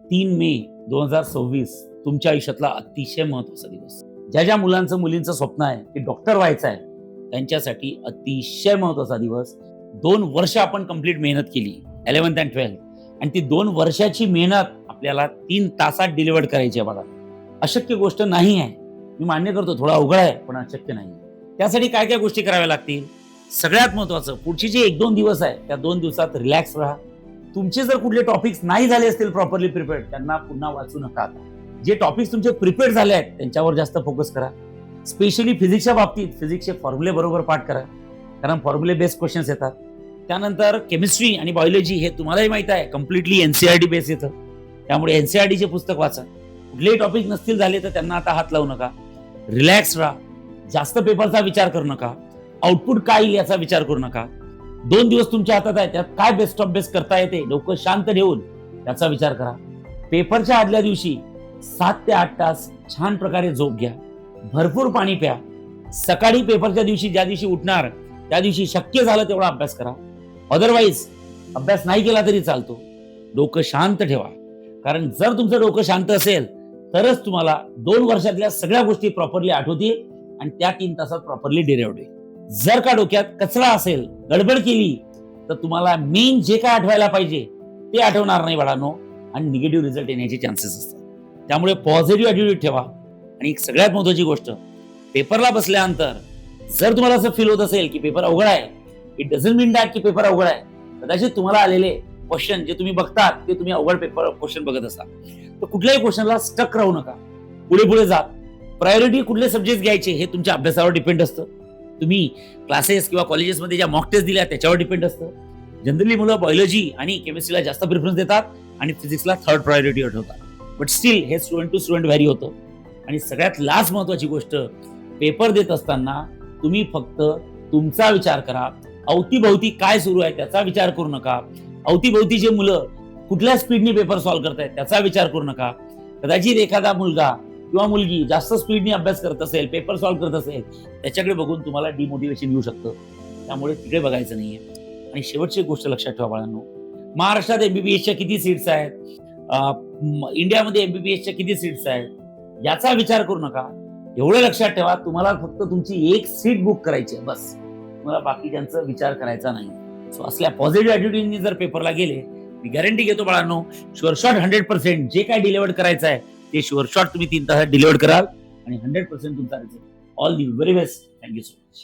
3 मे 2026 तुमच्या आयुष्यातला अतिशय महत्वाचा दिवस. ज्या ज्या मुलांचं मुलींचं स्वप्न आहे की डॉक्टर व्हायचं आहे, त्यांच्यासाठी अतिशय महत्वाचा दिवस. 2 वर्ष आपण कंप्लीट मेहनत केली 11th and 12th, आणि ती 2 वर्षाची मेहनत आपल्याला 3 तासात डिलिव्हर करायची आहे. बघा, अशक्य गोष्ट नाही आहे. मी मान्य करतो थोडा अवघड आहे, पण अशक्य नाही. त्यासाठी काय काय गोष्टी कराव्या लागतील? सगळ्यात महत्वाचं, पुढचे जे 1-2 दिवस आहे त्या 2 दिवसात रिलॅक्स राहा. तुमचे जर कुठले टॉपिक्स नाही झाले असतील प्रॉपरली प्रिपेअर्ड, त्यांना पुन्हा वाचू नका. जे टॉपिक्स तुमचे प्रिपेअर्ड झाले आहेत त्यांच्यावर जास्त फोकस करा. स्पेशली फिजिक्सच्या बाबतीत फिजिक्सचे फॉर्म्युले बरोबर पाठ करा, कारण फॉर्म्युले बेस्ड क्वेश्चन्स येतात. त्यानंतर केमिस्ट्री आणि बायोलॉजी हे तुम्हालाही माहित आहे कम्प्लिटली एनसीईआरटी बेस येतं. त्यामुळे एनसीईआरटीचे पुस्तक वाचा. कुठलेही टॉपिक नसतील झाले तर त्यांना आता हात लावू नका. रिलॅक्स राहा. जास्त पेपरचा विचार करू नका. आउटपुट काय येईल याचा विचार करू नका. 2 दिवस तुमच्या हातात आहे, त्यात काय बेस्ट ऑफ बेस्ट करता येते डोकं शांत ठेवून त्याचा विचार करा. पेपरच्या आदल्या दिवशी 7 ते 8 तास छान प्रकारे झोप घ्या. भरपूर पाणी प्या. सकाळी पेपरच्या दिवशी ज्या दिवशी उठणार त्या दिवशी शक्य झालं तेवढा अभ्यास करा. अदरवाईज अभ्यास नाही केला तरी चालतो. डोकं शांत ठेवा, कारण जर तुमचं डोकं शांत असेल तरच तुम्हाला 2 वर्षातल्या सगळ्या गोष्टी प्रॉपरली आठवतील आणि त्या 3 तासात प्रॉपरली डिराइव्ह होईल. जर का डोक्यात कचरा असेल, गडबड केली, तर तुम्हाला मेन जे काय आठवायला पाहिजे ते आठवणार नाही बाळांनो, आणि निगेटिव्ह रिझल्ट येण्याचे चान्सेस असतात. त्यामुळे पॉझिटिव्ह ॲटिट्यूड ठेवा. आणि एक सगळ्यात महत्वाची गोष्ट, पेपरला बसल्यानंतर जर तुम्हाला असं फील होत असेल की पेपर अवघड आहे, इट डझंट मीन दॅट की पेपर अवघड आहे. कदाचित तुम्हाला आलेले क्वेश्चन जे तुम्ही बघतात ते तुम्ही अवघड पेपर क्वेश्चन बघत असाल, तर कुठल्याही क्वेश्चनला स्टक राहू नका. पुढे पुढे जा. प्रायोरिटी कुठले सब्जेक्ट घ्यायचे हे तुमच्या अभ्यासावर डिपेंड असतं. तुम्ही क्लासेस किंवा कॉलेजेसमध्ये ज्या मॉक टेस्ट दिल्या त्याच्यावर डिपेंड असतं. जनरली मुलं बायोलॉजी आणि केमिस्ट्रीला जास्त प्रिफरन्स देतात आणि फिजिक्सला थर्ड प्रायोरिटी ठेवतात. बट स्टील हे स्टुडंट टू स्टुडंट व्हॅरी होतं. आणि सगळ्यात लास्ट महत्वाची गोष्ट, पेपर देत असताना तुम्ही फक्त तुमचा विचार करा. अवतीभवती काय सुरू आहे त्याचा विचार करू नका. अवतीभवतीचे मुलं कुठल्या स्पीडने पेपर सॉल्व्ह करतायत त्याचा विचार करू नका. कदाचित एखादा मुलगा किंवा मुलगी जास्त स्पीडने अभ्यास करत असेल, पेपर सॉल्व्ह करत असेल, त्याच्याकडे बघून तुम्हाला डिमोटिवेशन येऊ शकतं. त्यामुळे तिकडे बघायचं नाहीये. आणि शेवटची गोष्ट लक्षात ठेवा बाळांनो, महाराष्ट्रात एमबीबीएसच्या किती सीट्स आहेत, इंडियामध्ये एमबीबीएसच्या किती सीट्स आहेत याचा विचार करू नका. एवढं लक्षात ठेवा, तुम्हाला फक्त तुमची एक सीट बुक करायची आहे, बस. तुम्हाला बाकीच्यांचा विचार करायचा नाही. सो असल्या पॉझिटिव्ह ॲटिट्यूडनी जर पेपरला गेले, मी गॅरंटी घेतो बाळांनो, शुअर शॉट 100% जे काय डिलिव्हर करायचं आहे ते शुअर शॉट तुम्ही 3 तासात डिलिव्हर कराल आणि 100% तुमचा result. All the very best. Thank you so much.